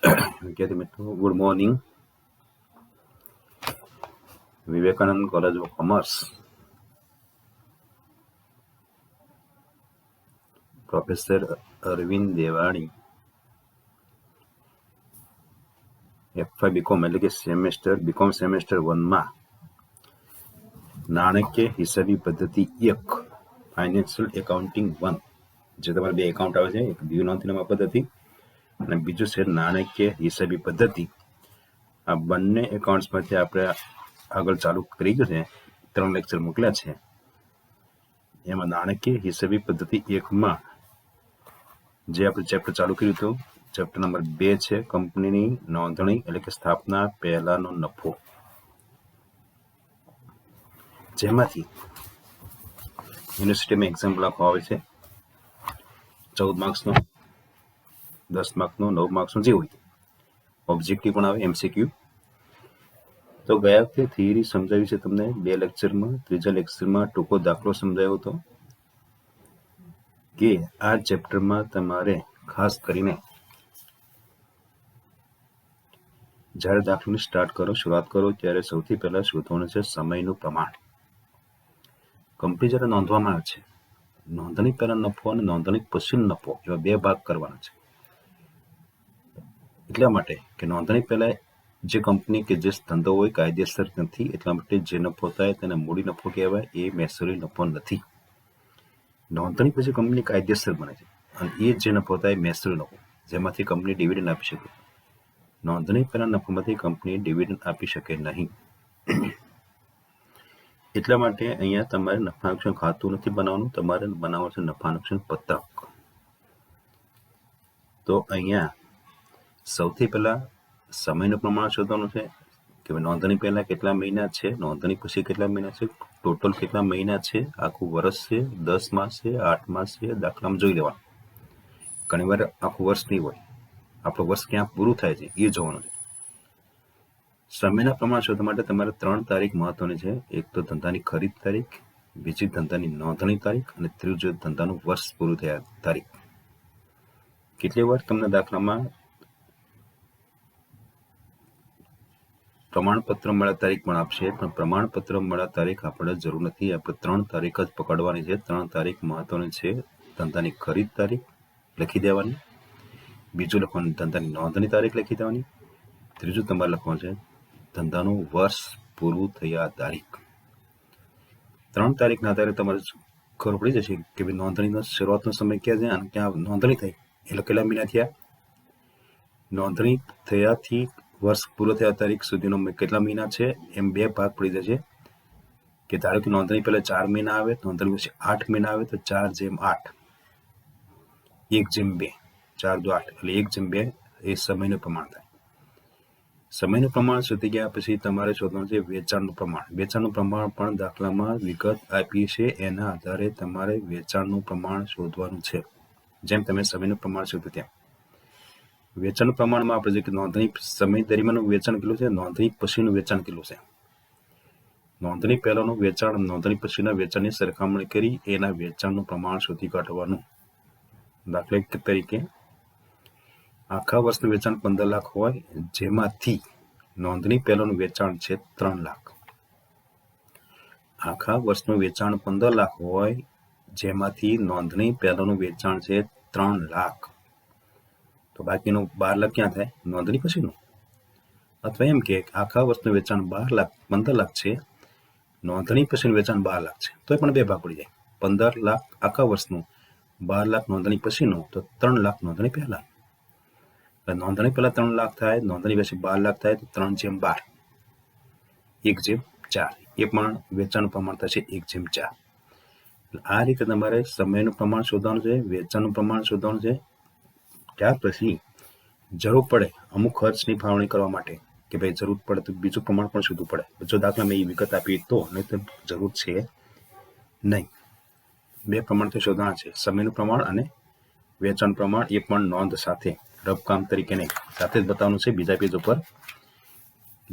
વિદ્યાર્થી મિત્રો, good morning. Vivekananda college of commerce, professor Arvind Devani, FY BCom એટલે કે બીકોમ સેમેસ્ટર 1માં નાણાકીય હિસાબી પદ્ધતિ 1 ફાઇનાન્શિયલ એકાઉન્ટિંગ 1, જે તમારે બે એકાઉન્ટ આવે છે, એક દ્વિ નોંધણીમાં પદ્ધતિ અને બીજું છે નાણાકીય હિસાબી પદ્ધતિ. આ બંને એકાઉન્ટ્સમાંથી આપણે આગળ ચાલુ કરી ગયું છે, 3 લેક્ચર મોકલ્યા છે. એમાં નાણાકીય હિસાબી પદ્ધતિ 1માં જે આપણે ચેપ્ટર ચાલુ કર્યું હતું, ચેપ્ટર નંબર 2 છે કંપનીની નોંધણી એટલે કે સ્થાપના પહેલાનો નફો, જેમાંથી યુનિવર્સિટીમાં એક્ઝામ્પલ આપવા આવે છે 14 માર્ક્સનો, 10 માર્ક્સનો, 9 માર્ક્સનો, જે હોય. ઓબ્જેક્ટિવ પણ આવે, MCQ. તો ગયા વખતે થિયરી સમજાવી છે તમને 2 લેક્ચરમાં. ત્રીજા લેક્ચરમાં ટૂંકો દાખલો સમજાયો હતો કે આ ચેપ્ટરમાં તમારે ખાસ કરીને જ્યારે દાખલાની શરૂઆત કરો ત્યારે સૌથી પહેલા શોધવાનું છે સમયનું પ્રમાણ. કંપની જ્યારે નોંધવામાં આવે છે, નોંધણી પહેલા નફો અને નોંધણી પછી નફો એવા 2 ભાગ કરવાના છે. એટલા માટે કે નોંધણી પહેલા જે કંપની કે જે ધંધો હોય કાયદેસર નથી, એટલા માટે જે નફો થાય તેને મૂડી નફો કહેવાય, એ મહેસૂલી નફો નથી. નોંધણી પછી કંપની કાયદેસર બને છે અને એ જે નફો થાય મહેસૂલી નફો, જેમાંથી કંપની ડિવિડન્ડ આપી શકે. નોંધણી પહેલા નફામાંથી કંપની ડિવિડન્ડ આપી શકે નહીં. એટલા માટે અહીંયા તમારે નફા નુકસાન ખાતું નથી બનાવવાનું, તમારે બનાવવાનું છે નફા નુકસાન પત્રક. તો અહીંયા સૌથી પહેલા સમયનું પ્રમાણ શોધવાનું છે કે નોંધણી પહેલા કેટલા મહિના છે, નોંધણી પછી કેટલા મહિના છે, ટોટલ કેટલા મહિના છે, આખું વર્ષ છે, 10 માસ છે, 8 માસ છે, દાખલામાં જોઈ લેવાનું. ઘણી વાર આખું વર્ષ નહીં હોય, આપણું વર્ષ ક્યાં પૂરું થાય છે એ જોવાનું છે. સમયના પ્રમાણ શોધવા માટે તમારે 3 તારીખ મહત્વની છે. એક તો ધંધાની ખરીદ તારીખ, બીજી ધંધાની નોંધણી તારીખ અને ત્રીજું ધંધાનું વર્ષ પૂરું થયા તારીખ. કેટલી વાર તમને દાખલામાં પ્રમાણપત્ર મળ્યા તારીખ પણ આપશે, પણ પ્રમાણપત્ર મળ્યા તારીખ આપણે જરૂર નથી. આપણે 3 તારીખ જ પકડવાની છે. 3 તારીખ મહત્વની છે. ધંધાની ખરીદ તારીખ લખી દેવાની, બીજું લખવાનું ધંધાની નોંધણી તારીખ લખી દેવાની, ત્રીજું તમારે લખવાનું છે ધંધાનું વર્ષ પૂરું થયા તારીખ. 3 તારીખના આધારે તમારે ખબર પડી જશે કે ભાઈ નોંધણીનો શરૂઆતનો સમય ક્યાં છે અને ક્યાં નોંધણી થઈ, એટલે કેટલા મહિના થયા. નોંધણી થયાથી વર્ષ પૂરો થયા તારીખ સુધીનો કેટલા મહિના છે, એમ 2 ભાગ પડી જશે. કે ધારો કે નોંધણી પહેલા 4 મહિના આવે, નોંધણી પછી 8 મહિના આવે, તો 4/8, 1/2, 4 × 8 એટલે 1/2 એ સમયનું પ્રમાણ થાય. સમયનું પ્રમાણ શોધી ગયા પછી તમારે શોધવાનું છે વેચાણનું પ્રમાણ. વેચાણનું પ્રમાણ પણ દાખલામાં વિગત આપી છે, એના આધારે તમારે વેચાણનું પ્રમાણ શોધવાનું છે. જેમ તમે સમયનું પ્રમાણ શોધ્યું તેમ વેચાણનું પ્રમાણમાં આપણે જે નોંધણી સમય દરમિયાનનું વેચાણ કેટલું છે, નોંધણી પછીનું વેચાણ કેટલું છે. નોંધણી પહેલાનું વેચાણ નોંધણી પછીના વેચાણની સરખામણી કરી એના વેચાણનું પ્રમાણ શોધી કાઢવાનું. દાખલા તરીકે આખા વર્ષનું વેચાણ 15 લાખ હોય, જેમાંથી નોંધણી પહેલાનું વેચાણ છે 3 લાખ. આખા વર્ષનું વેચાણ 15 લાખ હોય, જેમાંથી નોંધણી પહેલાનું વેચાણ છે 3 લાખ. તો બાકીનું 12 લાખ ક્યાં થાય, નોંધણી પછીનું. અથવા એમ કે આખા વર્ષનું વેચાણ 15 લાખ છે, નોંધણી પછીનું વેચાણ 12 લાખ છે, તો એ પણ 2 ભાગ પડી જાય. 15 લાખ આખા વર્ષનું, 12 લાખ નોંધણી પછીનું, તો 3 લાખ નોંધણી પહેલા. નોંધણી પહેલા 3 લાખ થાય, નોંધણી પછી 12 લાખ થાય, તો 3/12, 1/4, એ પણ વેચાણનું પ્રમાણ થશે 1/4. આ રીતે તમારે સમયનું પ્રમાણ શોધવાનું છે, વેચાણનું પ્રમાણ શોધવાનું છે. ત્યાર પછી જરૂર પડે અમુક ખર્ચની ફાળવણી કરવા માટે કે ભાઈ જરૂર પડે તો બીજું પ્રમાણ પણ શોધવું પડે. જો દાખલા મેં એ વિગત આપી તો, નહીં તો જરૂર છે નહીં. 2 પ્રમાણ તો શોધવાના છે, સમયનું પ્રમાણ અને વેચાણ પ્રમાણ. એ પણ નોંધ સાથે, રફ કામ તરીકે નહીં, સાથે જ બતાવવાનું છે બીજા પેજ ઉપર,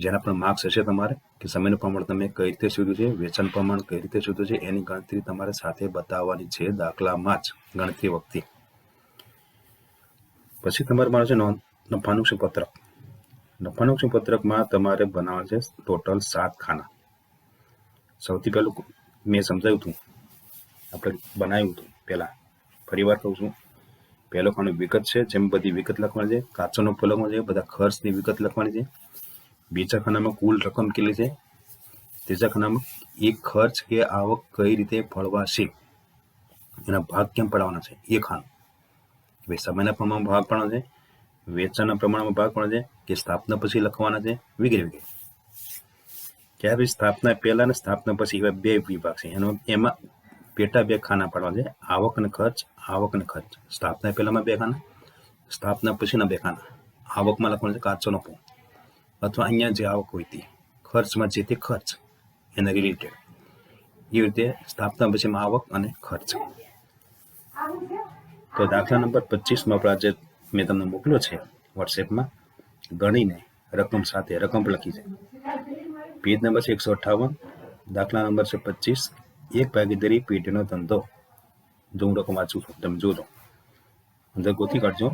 જેના પણ માર્ક્સ હશે તમારે કે સમયનું પ્રમાણ તમે કઈ રીતે શોધ્યું છે, વેચાણ પ્રમાણ કઈ રીતે શોધ્યું છે, એની ગણતરી તમારે સાથે બતાવવાની છે દાખલામાં જ ગણતરી વખતે. પછી તમારે મારે છે નફાનુક્ષી પત્રક. નફાનુક્ષી પત્રકમાં તમારે બનાવવાનું છે ટોટલ 7 ખાના. સૌથી પહેલું મેં સમજાવ્યું હતું, આપણે બનાવ્યું હતું પહેલા. ફરીવાર કહું છું, પહેલો ખાનો વિગત છે, જેમ બધી વિગત લખવાની છે. કાચો નફો લખવાનો છે, બધા ખર્ચની વિગત લખવાની છે. બીજા ખાનામાં કુલ રકમ કેટલી છે. ત્રીજા ખાનામાં એક ખર્ચ કે આવક કઈ રીતે ફળવાશે, એના ભાગ કેમ પાડવાના છે એ ખાનું. ભાઈ સમયના પ્રમાણમાં ભાગ પાડવાનો છે, વેચાણના પ્રમાણમાં ભાગ પાડવાનો છે, કે સ્થાપના પછી લખવાના છે, વગેરે વગેરે. ત્યારે સ્થાપના પહેલા અને સ્થાપના પછી એવા 2 વિભાગ છે. એમાં પેટા 2 ખાના પાડવા છે, આવક અને ખર્ચ. આવક અને ખર્ચ સ્થાપના પહેલામાં 2 ખાના, સ્થાપના પછીના 2 ખાના. આવકમાં લખવાનું છે કાચો નફો અથવા અહીંયા જે આવક હોય તે, ખર્ચમાં જે તે ખર્ચ એના રિલેટેડ. એ રીતે સ્થાપના પછીમાં આવક અને ખર્ચ. તો દાખલા નંબર 25માં આપણે આજે મેં તમને મોકલ્યો છે વોટ્સએપમાં, ગણીને રકમ સાથે રકમ પણ લખી છે. પેજ નંબર છે 158. દાખલા નંબર છે 25. એક ભાગીદારી પેઢીનો ધંધો. જો હું રકમ વાંચું છું, તમે જોજો, અંદર ગોતી કાઢજો.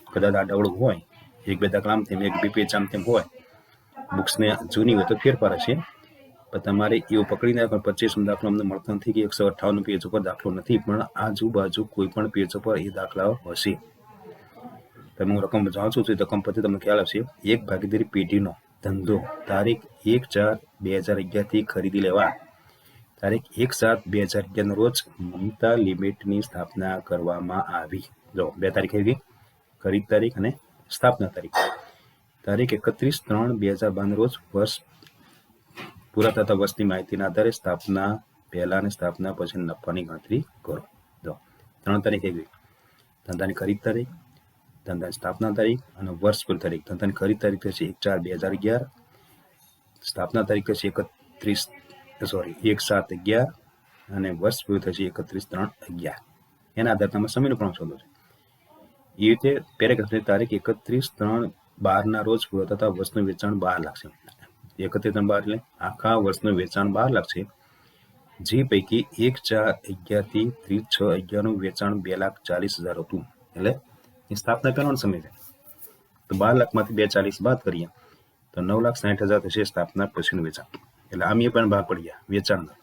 કદાચ આ ડવડું હોય, 1-2 દાખલા આમ તેમ, 1-2 પેજ આમ તેમ હોય, બુક્સને જૂની હોય તો ફેરફાર હશે. પણ તમારે એવું પકડીને 25નો દાખલો અમને મળતો નથી કે 158 પેજ ઉપર દાખલો નથી, પણ આજુબાજુ કોઈ પણ પેજ ઉપર એ દાખલાઓ હશે. તમે હું રકમ જાણું છું, રકમ પછી તમને ખ્યાલ આવશે. એક ભાગીદારી પેઢીનો ધંધો તારીખ 1/4/2011 થી ખરીદી લેવા તારીખ 1/7/2011 રોજ મમતા લિમિટેડની સ્થાપના કરવામાં આવી. જો 2 તારીખ આવી ગઈ, ખરીદ તારીખ અને સ્થાપના તારીખ. તારીખ 31/3/2012 રોજ વર્ષ પૂરા થતા વર્ષની માહિતીના આધારે સ્થાપના પહેલા અને સ્થાપના પછી નફાની ગણતરી કરો. જો 3 તારીખ આવી ગઈ, ધંધાની ખરીદ તારીખ, ધંધાની સ્થાપના તારીખ અને વર્ષ પૂરી તારીખ. ધંધાની ખરીદ તારીખ થશે 1/4/2011, સ્થાપના તારીખ થશે 1/7/11 અને વર્ષ પૂરું થશે 31/3/11. એના આધારે તમે સમયનું પ્રમાણ શોધો છો. એ રીતે પેરેગ્રાફની તારીખ 31/3/12 રોજ પૂરો થતા વર્ષનું વેચાણ 12 લાખ છે. 31/3/12 એટલે આખા વર્ષનું વેચાણ 12 લાખ છે, જે પૈકી 1/4/11 થી 30/6/11 વેચાણ 2,40,000 હતું. એટલે એ સ્થાપના પહેલાનો સમય છે. તો 12 લાખમાંથી 2,40 બાદ કરીએ તો 9,60,000 થશે સ્થાપના પછીનું વેચાણ. એટલે આમ એ પણ ભાગ પડી ગયા વેચાણના.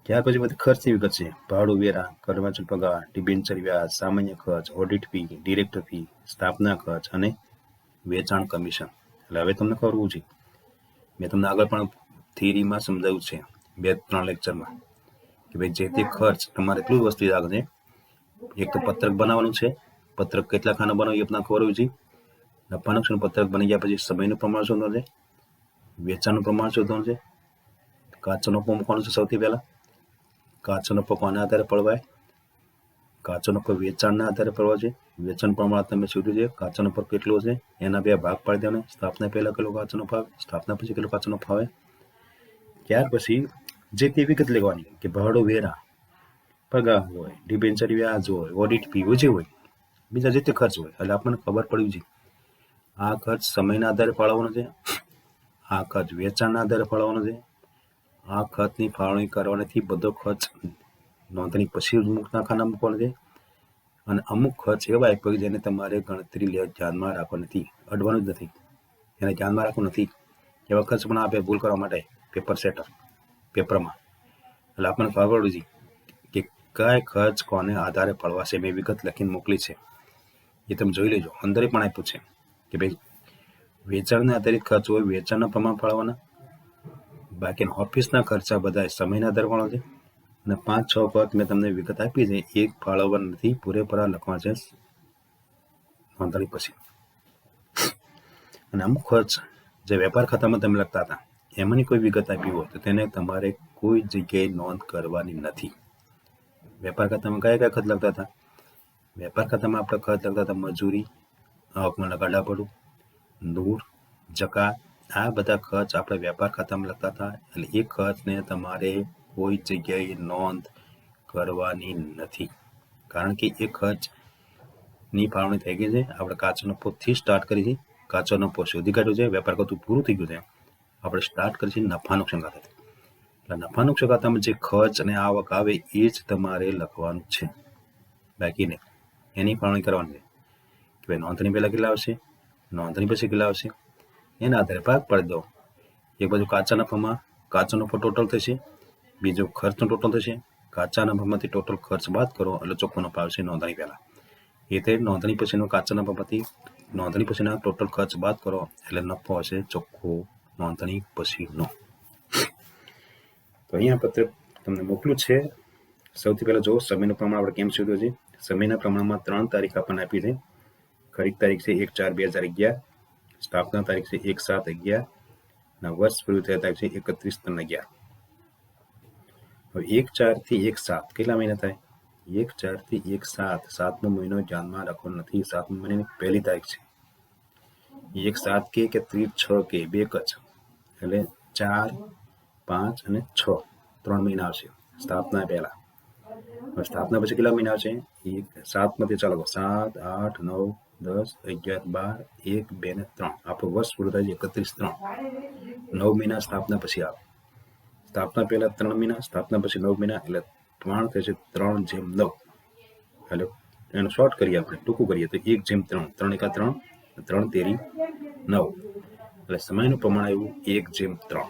ત્યાર પછી બધી ખર્ચની વિગત છે. ભાડું, વેરા, કર્મચારી પગાર, ડિબેન્ચર વ્યાજ, સામાન્ય ખર્ચ, ઓડિટ ફી, ડિરેક્ટર ફી, સ્થાપના ખર્ચ અને વેચાણ કમિશન. એટલે હવે તમને ખબર હોવું જોઈએ, મેં તમને આગળ પણ થિયરીમાં સમજાવ્યું છે 2-3 લેક્ચરમાં, કે ભાઈ જે તે ખર્ચ તમારે એટલું જ વસ્તુ યાદ છે. એક તો પત્રક બનાવવાનું છે, પત્રક કેટલા ખાના બનાવવું એ તમને ખબર હોવી જોઈએ. નફાનુક્ષીનું પત્રક બની ગયા પછી સમયનું પ્રમાણ શોધવાનું છે, વેચાણનું પ્રમાણ શોધવાનું છે, કાચો નફો મૂકવાનો છે. સૌથી પહેલા કાચો નફો કોના આધારે પડવાય? કાચો નફો વેચાણના આધારે પડવા છે. વેચાણ પ્રમાણ તમે શોધ્યું છે, કાચો નફો કેટલો છે એના 2 ભાગ પાડી દેવાના. સ્થાપના પહેલા કેટલો કાચો નફો આવે, સ્થાપના પછી કેટલો કાચો નફો આવે. ત્યાર પછી જે તે વિગત લેવાની, કે ભાડો, વેરા, પગાર હોય, ડિબેન્ચર વ્યાજ હોય, ઓડિટ ફી જે હોય, બીજા જે તે ખર્ચ હોય. એટલે આપણને ખબર પડવી જોઈએ આ ખર્ચ સમયના આધારે ફાળવવાનો છે, આ ખર્ચ વેચાણના આધારે ફાળવવાનો છે, આ ખર્ચની ફાળવણી કરવાથી બધો ખર્ચ નોંધણી પછી મુક્તના ખાના મૂકવાનો છે. અને અમુક ખર્ચ એવા આપ્યો જેને તમારે ગણતરી ધ્યાનમાં રાખવા નથી, અડવાનું જ નથી, એને ધ્યાનમાં રાખવું નથી. એવા ખર્ચ પણ આપે ભૂલ કરવા માટે પેપર સેટર પેપરમાં. એટલે આપણને ખબર પડવી જોઈએ કે કયા ખર્ચ કોને આધારે ફળવાશે. મેં વિગત લખીને મોકલી છે, એ તમે જોઈ લેજો. અંદર પણ આપ્યું છે કે ભાઈ વેચાણને આધારિત ખર્ચ હોય, વેચાણના પ્રમાણ ફાળવવાના. બાકીના ઓફિસના ખર્ચા બધા સમયના આધારે ફાળવવા છે. અને 5-6 ખર્ચ મેં તમને વિગત આપી છે, એક ફાળવવા નથી, પૂરેપૂરા લખવા છે નોંધણી પછી. અને અમુક ખર્ચ જે વેપાર ખાતામાં તમે લખતા હતા, એમાંની કોઈ વિગત આપી હોય તો તેને તમારે કોઈ જગ્યાએ નોંધ કરવાની નથી. વેપાર ખાતામાં કયા ખર્ચ લખતા હતા? વેપાર ખાતામાં આપણે ખર્ચ લખતા હતા મજૂરી, આવકના ગાડાભાડું, દૂર, જકાત. આ બધા ખર્ચ આપણે વેપાર ખાતામાં લખતા હતા. એટલે એ ખર્ચને તમારે કોઈ જગ્યાએ નોંધ કરવાની નથી, કારણ કે એ ખર્ચની ફાળવણી થઈ ગઈ છે. આપણે કાચો નફોથી સ્ટાર્ટ કરી છે, કાચો નફો શોધી કાઢ્યો છે, વેપાર ખાતું પૂરું થઈ ગયું છે. આપણે સ્ટાર્ટ કરી છે નફા નુકસાન ખાતાથી. એટલે નફા નુકસાન ખાતામાં જે ખર્ચ અને આવક આવે એ જ તમારે લખવાનું છે, બાકી નહીં. એની ફાળવણી કરવાની છે કે ભાઈ નોંધણી પહેલાં કેટલા આવશે, નોંધણી પછી કેટલા આવશે, એના આધારે ભાગ પાડી દો. એક બાજુ કાચા નફામાં કાચો નફો ટોટલ થશે, બીજો ખર્ચનો ટોટલ થશે. કાચા નફામાંથી ટોટલ ખર્ચ બાદ કરો એટલે ચોખ્ખો નફો આવશે નોંધણી પહેલાં. એ રીતે નોંધણી પછીનો કાચા નફામાંથી નોંધણી પછીના ટોટલ ખર્ચ બાદ કરો એટલે નફો હશે ચોખ્ખો નોંધણી પછીનો. તો અહીંયા પત્રક તમને મોકલું છે. સૌથી પહેલાં જો સમયનું પ્રમાણ આપણે કેમ શોધ્યું છે. સમયના પ્રમાણમાં 3 તારીખ આપણને આપી છે. ખરીદ તારીખ છે 1/4/2011, સ્થાપના તારીખ છે 1/7/11 અને વર્ષ પૂરું થયા તારીખ છે 31/3/11. હવે 1/4 થી 1/7 કેટલા મહિના થાય? 1/4 થી 1/7 7મો મહિનો ધ્યાનમાં રાખવાનો નથી. 7મા મહિનાની પહેલી તારીખ છે. 1/7 કે 30/6 કે બે જ, એટલે 4, 5 અને 6 3 મહિના આવશે સ્થાપના પહેલા. સ્થાપના પછી કેટલા મહિના આવશે? 7માંથી ચાલો 7, 8, 9, 10, 11, 12, 1, 2 ને 3. આપણું વર્ષ પૂરું થાય છે 31/3. 9 મહિના સ્થાપના પછી આવે. સ્થાપના પહેલા 3 મહિના, સ્થાપના પછી 9 મહિના, એટલે 3 થશે 3/9. એટલે એનું શોર્ટ કરીએ, આપણે ટૂંકું કરીએ તો 1/3. 3 એકા 3, 3 તેરી 9. એટલે સમયનું પ્રમાણ આવ્યું 1/3.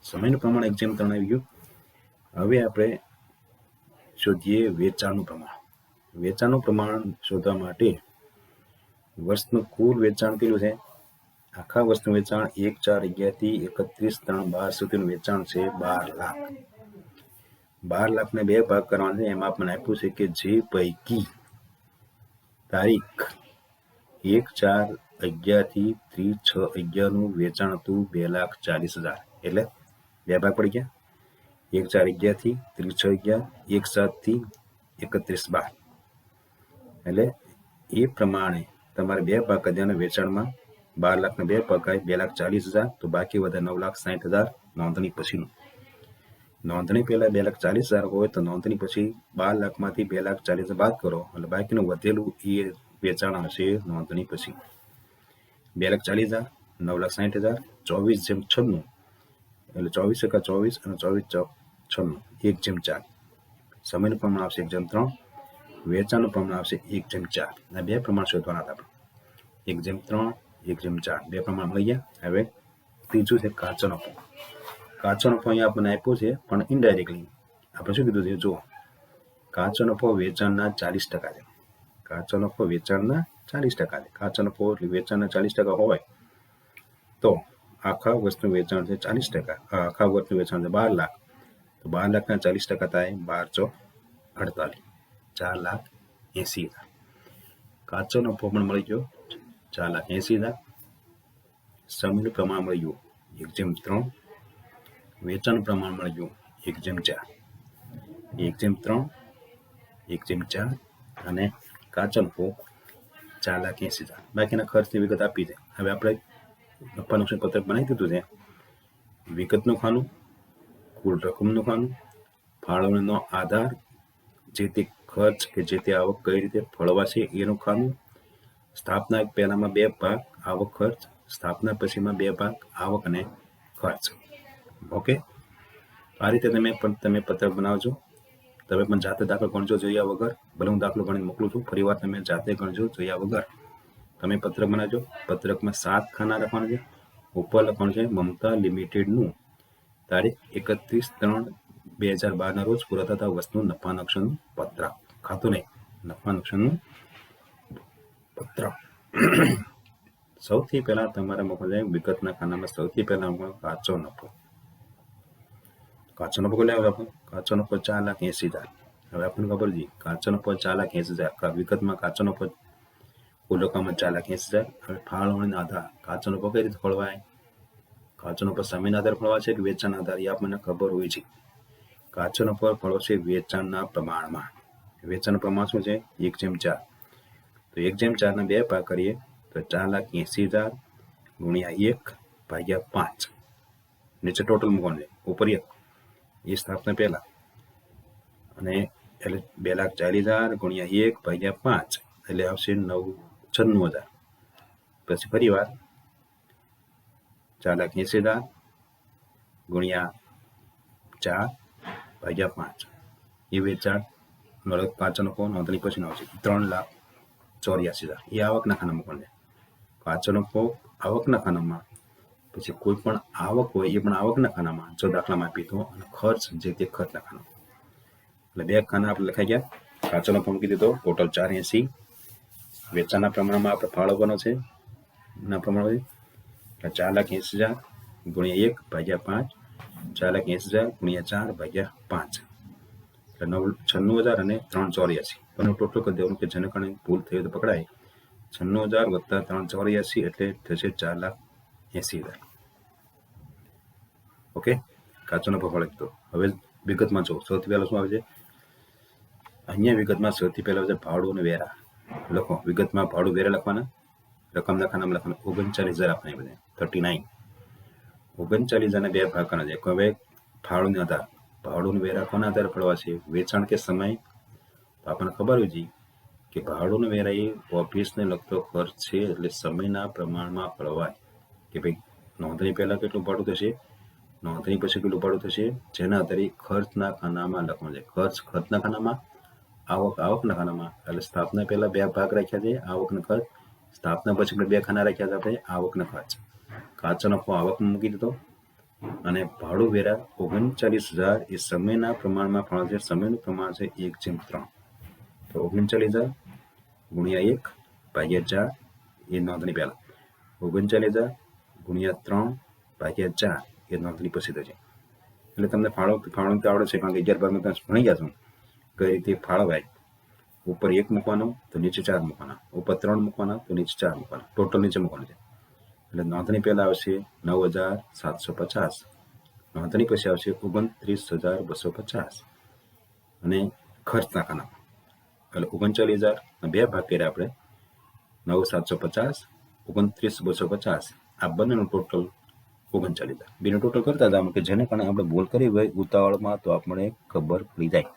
સમયનું પ્રમાણ 1/3 આવી ગયું. હવે આપણે શોધીએ વેચાણનું પ્રમાણ. વેચાણનું પ્રમાણ શોધવા માટે વર્ષનું કુલ વેચાણ કેટલું છે? આખા વર્ષનું વેચાણ 1/4/11 થી 31/3/12 સુધીનું વેચાણ છે 12 લાખ. 12 લાખને 2 ભાગ કરવાના છે. એમાં આપણને આપ્યું છે કે જે પૈકી તારીખ 1/4/11 થી 30/6/11નું વેચાણ હતું 2,40,000. એટલે 2 ભાગ પડી ગયા. 1/4/11 થી 30/6/11, 1/7 થી 31/12. એટલે એ પ્રમાણે તમારે 2 ભાગ કર્યાના વેચાણમાં 12 લાખને 2 ભાગ થાય 2,40,000. તો બાકી વધે 9,60,000 નોંધણી પછીનું. નોંધણી પહેલા 2,40,000 હોય તો નોંધણી પછી 12 લાખમાંથી 2,40,000 બાદ કરો એટલે બાકીનું વધેલું એ વેચાણ હશે નોંધણી પછી. 2,40,000, 9,60,000, 24/96 એટલે 24 એકા 24 અને 24/96 1/4. સમયનું પ્રમાણ આવશે 1/3. વેચાણનું પ્રમાણ આવશે 1/4. આ 2 પ્રમાણ શોધવાના હતા. 1/3, 1/4 2 પ્રમાણ મળી ગયા. હવે ત્રીજું છે કાચો નફો. કાચો નફો અહીંયા આપણને આપ્યો છે, પણ ઇનડાયરેક્ટલી આપણે શું કીધું છે? જો કાચો નફો વેચાણના 40% છે. કાચો નફો વેચાણના 40% છે. કાચો નફો એટલે વેચાણના 40% હોય તો આખા વર્ષનું વેચાણ છે 40%. આખા વર્ષનું વેચાણ છે 12 લાખ. તો 12 લાખના 40% થાય 12/4 = 4,80,000. કાચો નફો પણ મળી ગયો 4,80,000. સમયનું પ્રમાણ મળી ગયું 1/3. વેચાણનું પ્રમાણ મળી ગયું 1/4. 1/3, 1/4 અને કાચો નફો 4,80,000. બાકીના ખર્ચની વિગત આપી છે. હવે આપણે નફા નુકસાન પત્રક બનાવી દીધું છે. વિગતનું ખાનું, કુલ રકમનું ખાનું, ફાળવણીનો આધાર, જે તે ખર્ચ કે જે તે આવક કઈ રીતે ફળવાશે એનું ખાનું, સ્થાપના પહેલામાં 2 ભાગ આવક ખર્ચ, સ્થાપના પછીમાં 2 ભાગ આવક અને ખર્ચ. ઓકે, આ રીતે તમે પત્રક બનાવજો. તમે પણ જાતે દાખલો ગણજો જોયા વગર. ભલે હું દાખલો ગણીને મોકલું છું, ફરીવાર તમે જાતે ગણજો જોયા વગર. તમે પત્રક બનાવજો. પત્રકમાં 7 ખાના લખવાના છે. ઉપર લખવાનું છે મમતા લિમિટેડનું તારીખ 31/3/2012 રોજ પૂરા થતા વર્ષનું નફા નુકસાનનું પત્રક. ખાતું નહીં, નફા નુકસાનનું પત્રક. સૌથી પહેલા તમારે મોકલજો વિગતના ખાનામાં. સૌથી પહેલા કાચો નફો. કાચો નફો કેટલો આવ્યો? કાચો નફો 4,80,000. હવે આપણને ખબર છે કાચો નફો 4,80,000. વિગતમાં કાચો નફો કુલ રકમમાં 4,80,000. હવે ફાળવણીનો આધાર. કાચો નફો કઈ રીતે ફળવાય? કાચો નફો સમયના આધારે ફળવાશે કે વેચાણના આધારે? એ આપણને ખબર હોય છે. કાચો નફો ફળવશે વેચાણના પ્રમાણમાં. વેચાણનું પ્રમાણ શું છે? 1/4. તો 1/4ના 2 ભાગ કરીએ તો 4,80,000 ગુણ્યા 1/5. નીચે ટોટલ મૂકવાનું છે, ઉપર 1. એ સ્થાપના પહેલા અને એટલે 2,40,000 ગુણ્યા 1/5 એટલે આવશે 96,000. પછી ફરીવાર 4,80,000 ગુણ્યા 4/5 એ વેચાણ કાચો નફો નોંધણી પછીનો આવશે 3,00,000. 84,000 એ આવકના ખાનામાં કોણ છે? કાચો નફો આવકના ખાનામાં, પછી કોઈ પણ આવક હોય એ પણ આવકના ખાનામાં જો દાખલામાં આપી તો, અને ખર્ચ જે તે ખર્ચના ખાનામાં. એટલે બે ખાના આપણે લખાઈ ગયા. કાચો નફો મૂકી દીધો, ટોટલ 480. વેચાણના પ્રમાણમાં આપણે ફાળવવાનો છે ના પ્રમાણે, એટલે 4,80,000 ગુણ્યા 1 ભાગ્યા 5, 4,80,000 ગુણ્યા 4 ભાગ્યા 5, એટલે 96,000 અને 384. પણ ટોટલ કરી દેવાનું કે જેને કારણે ભૂલ થઈ તો પકડાય. 96,000 વત્તા 384 એટલે થશે 4,80,000. ઓકે, કાચો નફો ફાળવી દીધો. હવે વિગતમાં જો સૌથી પહેલા શું આવે છે? અહીંયા વિગતમાં સૌથી પહેલા છે ભાડું અને વેરા. લખો વિગતમાં ભાડું વેરા લખવાના, રકમના ખાનામાં લખવાના. 39,000 આપણા બધે 39. 39,000 બે ભાગ કરવાના છે. હવે ફાળોને આધાર, ભાડું વેરા કોના આધારે પડવા છે? વેચાણ કે સમય? તો આપણને ખબર હોય છે કે ભાડું વેરા એ ઓફિસને લગતો ખર્ચ છે, એટલે સમયના પ્રમાણમાં પડવાય. કે ભાઈ નોંધણી પહેલા કેટલું ભાડું થશે, નોંધણી પછી કેટલું ભાડું થશે, જેના આધારે ખર્ચના ખાનામાં લખવાનું છે. ખર્ચ ખર્ચના ખાનામાં, આવક આવકના ખાનામાં. એટલે સ્થાપના પહેલા બે ભાગ રાખ્યા છે, આવકનો ખર્ચ. સ્થાપના પછી બે ખાના રાખ્યા છે આપણે, આવકનો ખર્ચ. કાચો નફો આવકમાં મૂકી દીધો, અને ભાડું વેરા 39,000 એ સમયના પ્રમાણમાં ફાળવે છે. સમયનું પ્રમાણ છે 1:3. તો 39,000 ગુણ્યા 1 ભાગ્યા 4 એ નોંધણી પહેલા, 39,000 ગુણ્યા 3 ભાગ્યા 4 એ નોંધણી પછી થશે. એટલે તમને ફાળવણી તો આવડે છે, કારણ કે 11 તમે ભણી ગયા છો કઈ રીતે ફાળવાય. ઉપર 1 મૂકવાનો તો નીચે 4 મૂકવાના, ઉપર 3 મૂકવાના તો નીચે 4 મૂકવાના, ટોટલ નીચે મૂકવાનું છે. એટલે નોંધણી પહેલા આવશે 9,750, નોંધણી પછી આવશે 29,250, અને ખર્ચના ખાનામાં એટલે 39,000 બે ભાગ કર્યા આપણે, 9,750, 29,250, આ બંનેનું ટોટલ 39,000. બેનું ટોટલ કરતા હતા કે જેને કારણે આપણે ભૂલ કરી હોય ઉતાવળમાં તો આપણે ખબર પડી જાય.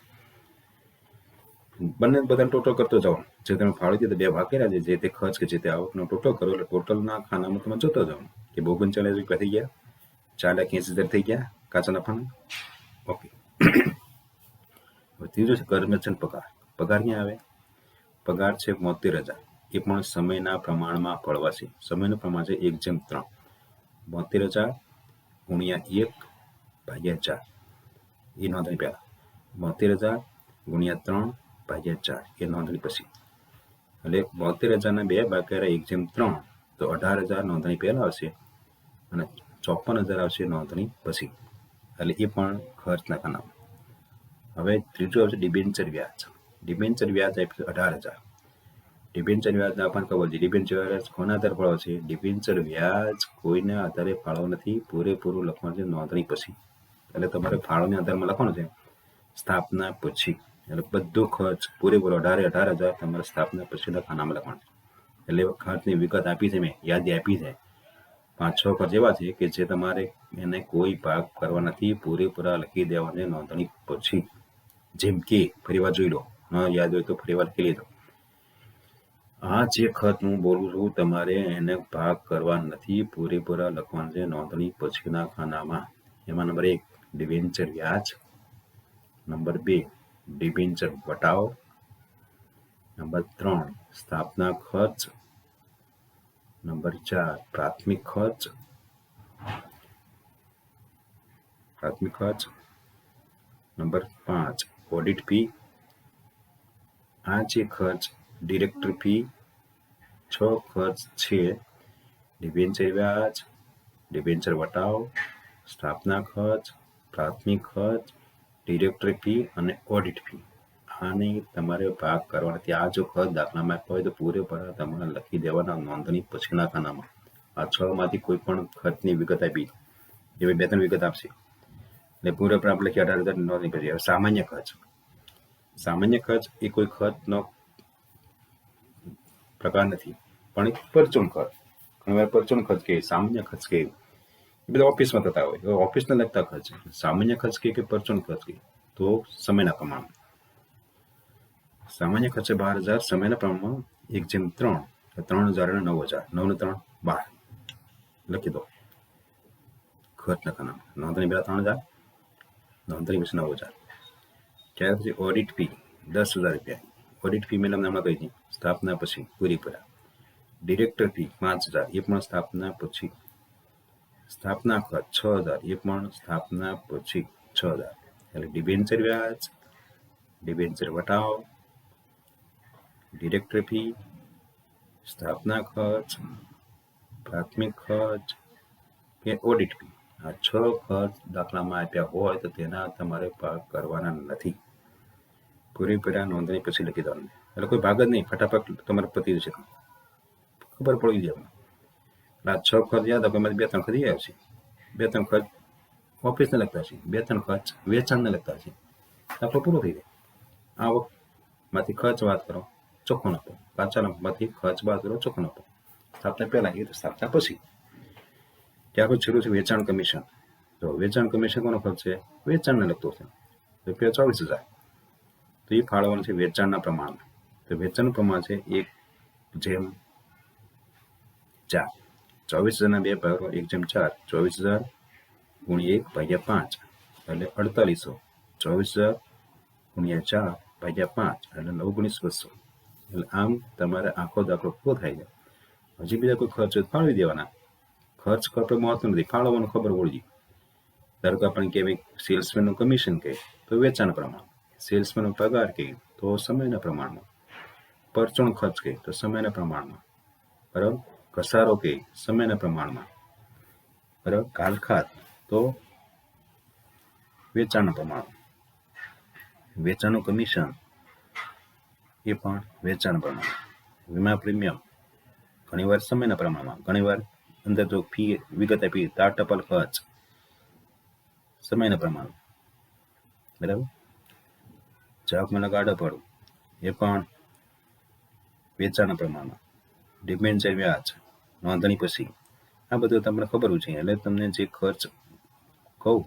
બંને બધાને ટોટલ કરતો જાઓ. જે તમે ફાળવી દીધું બે ભાગ કર્યા છે, જે તે ખર્ચ કે જે તે આવકનો ટોટલ કરો, એટલે ટોટલના ખાનામાં તમે જોતો જાઓ કે 39,000 રૂપિયા થઈ ગયા, 4,80,000 થઈ ગયા કાચા નફાના. ઓકે, હવે ત્રીજું છે કર્મચારી પગાર. પગાર ક્યાં આવે? પગાર છે 72,000, એ પણ સમયના પ્રમાણમાં ફળવાશે. સમયનું પ્રમાણ છે 1:3. 72,000 ગુણ્યા 1 ભાગ્યા 4 એ નોંધણી પહેલા, 72,000 ગુણ્યા 3 ભાગ્યા 4 એ નોંધણી પછી. એટલે 72,000 બે ભાગ કર્યા 1:3, તો 18,000 નોંધણી પહેલા આવશે, અને 54,000 આવશે નોંધણી પછી. એટલે એ પણ ખર્ચના ખાનામાં. હવે ત્રીજું આવશે ડિબેન્ચર વ્યાજ. ડિબેન્ચર વ્યાજ આપ્યું 18,000. ડિબેન્ચર વ્યાજ આપણને ખબર છે. ડિબેન્ચર વ્યાજ કોના આધારે ફાળવે છે? ડિબેન્ચર વ્યાજ કોઈના આધારે ફાળવો નથી, પૂરેપૂરું લખવાનું છે નોંધણી પછી. એટલે તમારે ફાળવણી આધારમાં લખવાનું છે સ્થાપના પછી. એટલે બધો ખર્ચ પૂરેપૂરો 18,000 તમારે સ્થાપના પછીના ખાનામાં લખવાનું છે. એટલે ખર્ચની વિગત આપી છે, મેં યાદી આપી છે. 5-6 ખર્ચ એવા છે કે જે તમારે એને કોઈ ભાગ કરવા નથી, પૂરેપૂરા લખી દેવાને નોંધણી પછી. જેમ કે ફરીવાર જોઈ લો, ન યાદ હોય તો ફરીવાર લખી લીધો. આ જે ખર્ચ હું બોલું છું તમારે એને ભાગ કરવા નથી, પૂરેપૂરા લખવાનું છે નોંધણી પછીના ખાનામાં. એમાં નંબર 1 ડિબેન્ચર વ્યાજ, નંબર 2 ડિબેન્ચર વટાવ, નંબર 3 સ્થાપના ખર્ચ, નંબર 4 પ્રાથમિક ખર્ચ, નંબર 5 ઓડિટ ફી. આ જે ખર્ચ ડિરેક્ટર ફી, 6 ખર્ચ છે ડિબેન્ચર વ્યાજ, ડિબેન્ચર વટાવ, સ્થાપના ખર્ચ, પ્રાથમિક ખર્ચ, ડિરેક્ટર ફી અને ઓડિટ ફી. આને તમારે ભાગ કરવાના નથી. આ જો ખર્ચ દાખલામાં આપ્યા હોય તો પૂરેપૂરા તમારે લખી દેવાના નોંધણી પછીના ખાનામાં. આ 6 માંથી કોઈ પણ ખર્ચની વિગત આપી, એવી 2-3 વિગત આપશે, એટલે પૂરેપૂરા આપણે લખી 18,000 નોંધણી પછી. સામાન્ય ખર્ચ. સામાન્ય ખર્ચ એ કોઈ ખર્ચનો પ્રકાર નથી, પણ એક પરચુરણ ખર્ચ. ઘણીવાર પરચુરણ ખર્ચ કહે, સામાન્ય ખર્ચ કહે, એ બધા ઓફિસમાં થતા હોય, ઓફિસને લગતા ખર્ચ. સામાન્ય ખર્ચ કે પરચુરણ ખર્ચ કહે તો સમયના પ્રમાણમાં. સામાન્ય ખર્ચે 12,000, સમયના પ્રમાણમાં 1:3, 3,000 અને 9,000, 9 ને 3 12 લખી દો ખર્ચના ખાનામાં. નોંધણી પહેલા 3,000, નોંધણી પછી 9,000. ત્યાર પછી ઓડિટ ફી 10,000 રૂપિયા. ઓડિટ ફી મેં તમને હમણાં કહી હતી, સ્થાપના પછી પૂરેપૂરા. ડિરેક્ટર ફી 5,000, એ પણ સ્થાપના પછી. સ્થાપના ખર્ચ 6,000, એ પણ સ્થાપના પછી 6,000. એટલે ડિબેન્ચર વ્યાજ, ડિબેન્ચર વટાવ, ડિરેક્ટર ફી, સ્થાપના ખર્ચ, પ્રાથમિક ખર્ચ કે ઓડિટ ફી, આ 6 ખર્ચ દાખલામાં આપ્યા હોય તો તેના તમારે ભાગ કરવાના નથી. પૂરેપૂરા નોંધણી પછી લખી દેવાનું, એટલે કોઈ ભાગ જ નહીં, ફટાફટ તમારે પતી જશે, ખબર પડી જાય. આ 6 ખર્ચ યાદ આપો, એમાંથી 2-3 ખર્ચ આવશે, 2-3 ખર્ચ ઓફિસને લગતા છે, 2-3 ખર્ચ વેચાણને લગતા છે. દાખલો પૂરો થઈ જાય. આવકમાંથી ખર્ચ બાદ કરો, ચોખ્ખો નફો. કાચા નફામાંથી ખર્ચ બાદ કરો, ચોખ્ખો નફો. સ્થાપના પહેલા, એ તો સ્થાપના પછી. ત્યાર પછી શરૂ છે વેચાણ કમિશન. તો વેચાણ કમિશન કોનો ખર્ચ છે? વેચાણને લગતો છે, રૂપિયા 24,000. તો એ ફાળવવાનું છે વેચાણના પ્રમાણમાં. તો વેચાણનું પ્રમાણ છે 1/4. 24,000ના 2 ભાગો 1/4. 24,000 × 1/5 એટલે 4800. 24,000 × 4/5 એટલે 19,200. એટલે આમ તમારે આખો દાખલો પૂરો થાય છે. હજી બીજા કોઈ ખર્ચ ફાળવી દેવાના. ખર્ચ આપણે મહત્વ નથી, ફાળવવાનું ખબર હોવી જોઈએ. ધારો કે આપણે કહેવાય સેલ્સમેનનું કમિશન કહે તો વેચાણ પ્રમાણ, સેલ્સમેનનો પગાર કહે તો સમયના પ્રમાણમાં, પરચુરણ ખર્ચ કહે તો સમયના પ્રમાણમાં, બરાબર. ઘસારો કહે સમયના પ્રમાણમાં, બરાબર. કાલખાત તો વેચાણના પ્રમાણમાં. વેચાણનું કમિશન એ પણ વેચાણ પ્રમાણ. વીમા પ્રીમિયમ ઘણીવાર સમયના પ્રમાણમાં, ઘણીવાર અંદર જો ફી વિગત આપી, તાર ટપાલ ખર્ચ સમયના પ્રમાણમાં, બરાબર. જાગમાં ગાડા પડવું એ પણ વેચાણના પ્રમાણમાં. ડિબેન્ચર વ્યાજ નોંધણી પછી, આ બધું તમને ખબર હોવી જોઈએ. એટલે તમને જે ખર્ચ કહું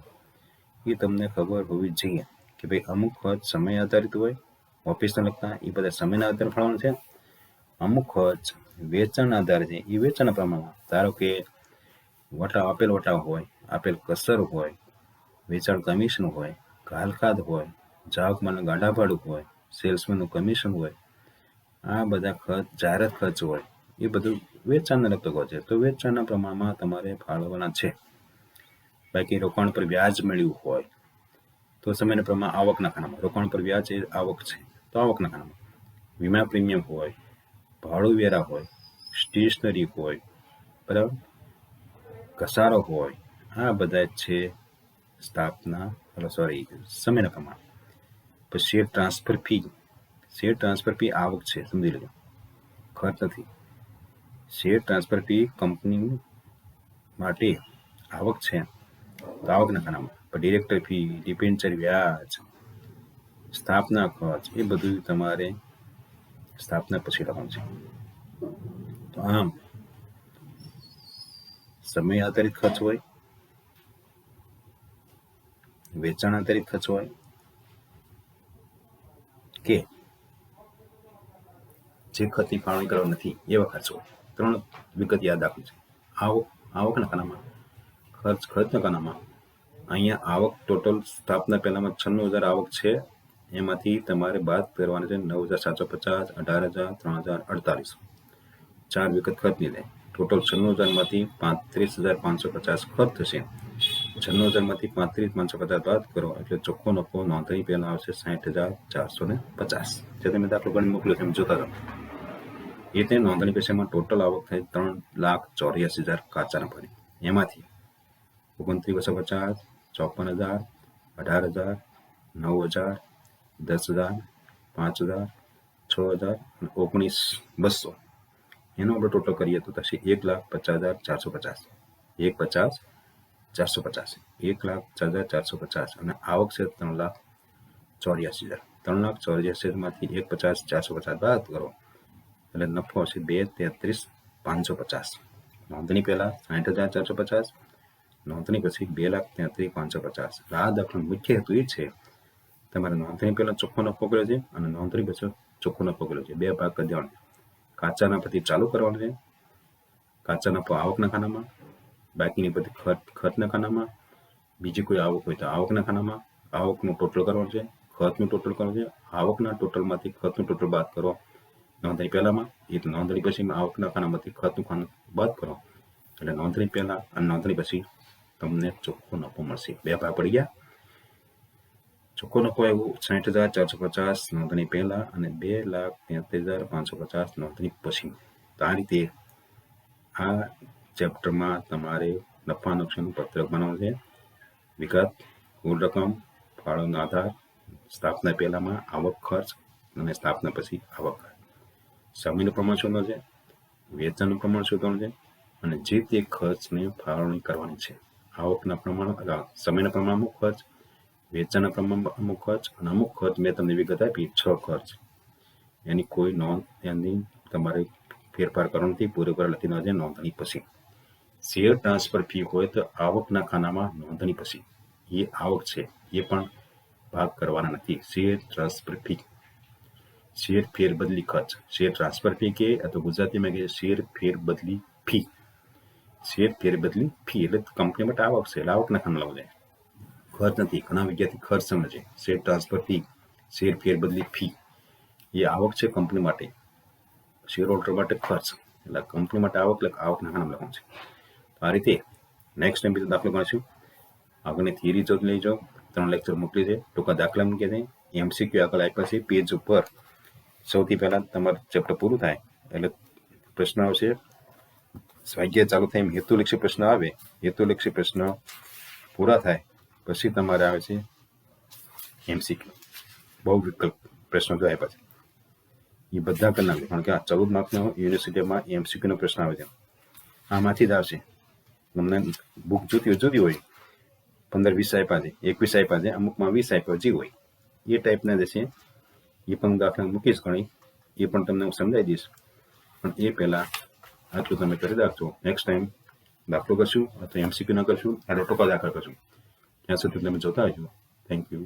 એ તમને ખબર હોવી જોઈએ કે ભાઈ અમુક ખર્ચ સમય આધારિત હોય, ઓફિસને લગતા, એ બધા સમયના આધારે ફાળવવાનું છે. અમુક ખર્ચ વેચાણ આધારે છે, એ વેચાણના પ્રમાણમાં. ધારો કે આપેલ વટાવ હોય, આપેલ કસર હોય, વેચાણ કમિશન હોય, કાલખાદ હોય, જાવકમાલનું ગાડા ભાડું હોય, સેલ્સમેનનું કમિશન હોય, આ બધા ખર્ચ જાહેરાત ખર્ચ હોય, એ બધું વેચાણને લગતો ખર્ચ છે. તો વેચાણના પ્રમાણમાં તમારે ફાળવવાના છે. બાકી રોકાણ પર વ્યાજ મળ્યું હોય તો સમયના પ્રમાણ આવકના ખાનામાં. રોકાણ પર વ્યાજ એ આવક છે તો આવકના ખાનામાં. વીમા પ્રીમિયમ હોય, ભાડું વેરા હોય, સ્ટેશનરી હોય, બરાબર, ઘસારો હોય, આ બધા છે સમયના પ્રમાણ. પછી share transfer fee. Share transfer fee આવક છે, સમજી લેજો, ખર્ચ નથી. શેર ટ્રાન્સફર ફી કંપની માટે આવક છે તો આવકના ખાનામાં. પણ ડિરેક્ટર ફી, ડિબેન્ચર વ્યાજ, સ્થાપના ખર્ચ એ બધું તમારે સ્થાપના પછી લખવાનું છે. તો આમ સમય આધારિત ખર્ચ હોય, વેચાણ આધારિત ખર્ચ હોય કે જે ખર્ચની ફાળવણી કરવા નથી એવા ખર્ચ હોય. 3 વિગત યાદ રાખવું છે. આવકના ખાનામાં, ખર્ચના ખાનામાં. અહીંયા આવક ટોટલ સ્થાપના પહેલામાં 96,000 આવક છે, એમાંથી તમારે બાદ કરવાના છે 9,750, 18,000, 3,000, 48. 4 વિગત ખર્ચની લે. ટોટલ 96,000માંથી 35,550 ખર્ચ થશે. 96,000માંથી 35,550 બાદ કરો એટલે ચોખ્ખો નફો નોંધણી પહેલા આવશે 60,450. જે તમે દાખલો ગણી મોકલ્યો છે એમ જોતા જાઓ. એ તે નોંધણી પૈસામાં ટોટલ આવક થાય 3,84,000 કાચા નફાની. એમાંથી 29,250, 54,000, 18,000, 9,000, 10,000, 5,000, 6,000 અને 19,200. એનો આપણે ટોટલ કરીએ તો થશે 1,50,450. 1,50,450. 1,50,450 અને આવક છે 3,84,000. 3,84,000માંથી 1,50,450 બાદ કરો એટલે નફો હશે 2,33,550. નોંધણી પહેલા 60,450, નોંધણી પછી 2,33,550. આ દાખલાનો મુખ્ય હેતુ એ છે તમારે નોંધણી પહેલા ચોખ્ખો નફો કર્યો છે અને નોંધણી પછી ચોખ્ખો નફો કર્યો છે, 2 ભાગ કરી દેવાનો. કાચા નફાથી ચાલુ કરવાનું છે. કાચા નફો આવકના ખાનામાં, બાકીની બધી ખર્ચના ખાનામાં. બીજી કોઈ આવક હોય તો આવકના ખાનામાં. આવકનું ટોટલ કરવાનું છે, ખર્ચનું ટોટલ કરવાનું છે, આવકના ટોટલમાંથી ખર્ચનું ટોટલ બાદ કરો નોંધણી પહેલામાં, એ નોંધણી પછીમાં આવકના ખાનામાંથી ખર્ચનું ખાનું બાદ કરો એટલે નોંધણી પહેલા અને નોંધણી પછી તમને ચોખ્ખો નફો મળશે. બે ભાગ પડી ગયા. ચોખ્ખો નફો આવ્યો 60,450 નોંધણી પહેલા અને 2,33,550 નોંધણી પછી. તો આ રીતે આ ચેપ્ટરમાં તમારે નફા નુકસાનનું પત્રક બનાવવું છે. વિગત, કુલ રકમ, ફાળોનો આધાર, સ્થાપના પહેલામાં આવક ખર્ચ અને સ્થાપના પછી આવક ખર્ચ, સમયનું પ્રમાણ શોધવાનું છે, વેચાણનું પ્રમાણ શોધવાનું છે અને જે તે ખર્ચને ફાળવણી કરવાની છે. આવકના પ્રમાણ, સમયના પ્રમાણ અમુક ખર્ચ, વેચાણના પ્રમાણ અમુક ખર્ચ અને અમુક ખર્ચ મેં તમને વિગત આપી 6 ખર્ચ. એની કોઈ નોંધ એની તમારે ફેરફાર કરવાનો નથી, પૂરેપૂરા લખી નાખજે નોંધણી પછી. શેર ટ્રાન્સફર ફી હોય તો આવકના ખાનામાં નોંધણી પછી એ આવક છે એ પણ ભાગ કરવાના નથી. શેર ટ્રાન્સફર ફી, શેર ફેરબદલી ખર્ચ, શેર ટ્રાન્સફર ફી કે અથવા ગુજરાતીમાં કહે શેર ફેરબદલી ફી. શેર ફેરબદલી ફી એટલે કંપની માટે આવક છે એટલે આવકના ખાના લાવવું જાય, ખર્ચ નથી. ઘણા વિદ્યાર્થી ખર્ચ સમજે. શેર ટ્રાન્સફર ફી, શેર ફેરબદલી ફી એ આવક છે કંપની માટે, શેર હોલ્ડર માટે ખર્ચ એટલે કંપની માટે આવક એટલે આવકના ખાના લખવાનું છે. આ રીતે નેક્સ્ટ ટાઈમ બીજો દાખલો ગણીશું. આગળની થિયરી જો લઈ જાઓ, 3 લેક્ચર મોકલી છે, ટૂંકા દાખલા મૂકી છે, MCQ આગળ આપ્યા છે પેજ ઉપર. સૌથી પહેલા તમારું ચેપ્ટર પૂરું થાય એટલે પ્રશ્ન આવશે, સ્વાધ્યાય ચાલુ થાય એમ હેતુલક્ષી પ્રશ્ન આવે, હેતુલક્ષી પ્રશ્ન પૂરા થાય પછી તમારે આવે છે MCQ, બહુ વિકલ્પ પ્રશ્નો જો આપ્યા છે એ બધા કરી નાખજો, કારણ કે આ 14 માર્કનો યુનિવર્સિટીમાં MCQ નો પ્રશ્ન આવે છે. આમાંથી જ આવશે. તમને બુક જોતી હોય 15-20 આપ્યા છે, 21 આપ્યા છે, અમુકમાં 20 આપ્યા જે હોય એ ટાઈપના જ છે. એ પણ દાખલા મૂકીશ ઘણી, એ પણ તમને હું સમજાવી દઈશ. પણ એ પહેલાં આટલું તમે કરી રાખજો. નેક્સ્ટ ટાઈમ દાખલો કરશું અથવા MCQ ના કરશું, આ ટોકા દાખલા કરશું. ત્યાં સુધી તમે જોતા રહેજો. Thank you.